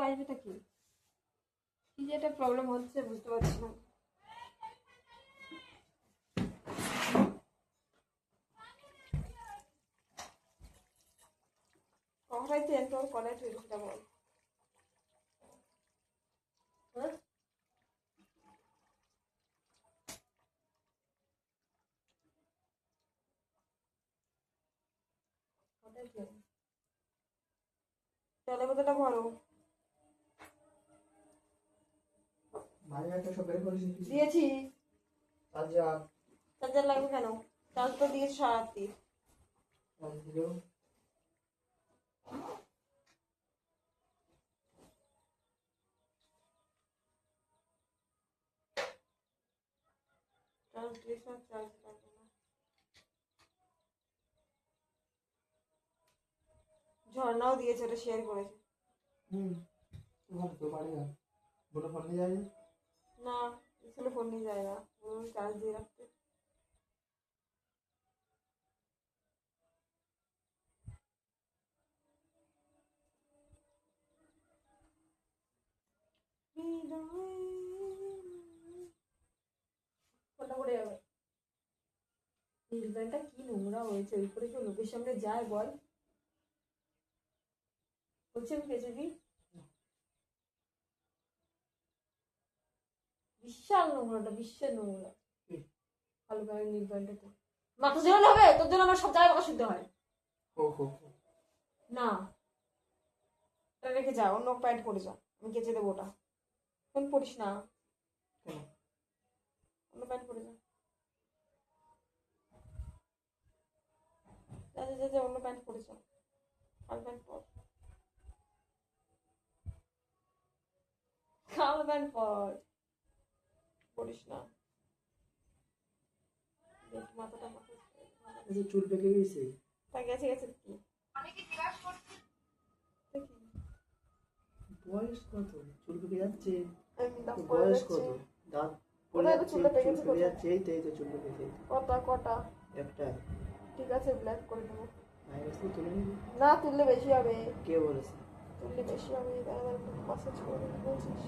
আসবেটা কি কি যে একটা প্রবলেম হচ্ছে বুঝতে পারছি না। কখনোই চেন তোর কলেজ সেটা বল। হ্যাঁ জলের বোতলটা ভরো। দিয়েছি। চার্জার লাগবে কেন? চার্জ তো দিয়েছি সারারাত্রি। চার্জ দিয়েছি আর চার্জ লাগবে না। ঝর্ণাও দিয়েছে, ওটা শেয়ার করেছে। না স্কুলে ফোন নিয়ে যায় না, চার্জ দিয়ে রাখতে। ফোনটা পড়ে যাবে। নীলপ্যান্টটা কি নোংরা হয়েছে, ওই করে কেউ লোকের সামনে যায় বল? হচ্ছে আমি কেচে দিই। বিশাল নোংরাটা, বিশাল নোংরা। ভালো করে নীলপ্যান্টটা মাথা ঝেড়ালে হবে? তোর জন্য আমার সব জায়গায় কথা শুনতে হয়। না ওটা রেখে যা, অন্য প্যান্ট পরে যা, আমি কেচে দেবো ওটা। ফোন পড়িস না, অন্য প্যান্ট পরে যা। যা অন্য প্যান্ট পরে যা, কালো প্যান্ট পর, কালো প্যান্ট পর, পড়িস না। দেখ মাথাটা চুল পেকে গেছে। তা গেছে গেছে কি বয়স কত? চুল পেকে যাচ্ছে। বয়স কত? দাঁত পড়ে যাচ্ছে, চুলটা পেকে যাচ্ছে। এই তো চুল পেকে কটা কটা? একটা। ঠিক আছে ব্ল্যাক করে দেবো। তুলে নিবি? না তুললে বেশি হবে। কে বলেছে? তুললে বেশি হবে, মাসাজ করে বলছিস।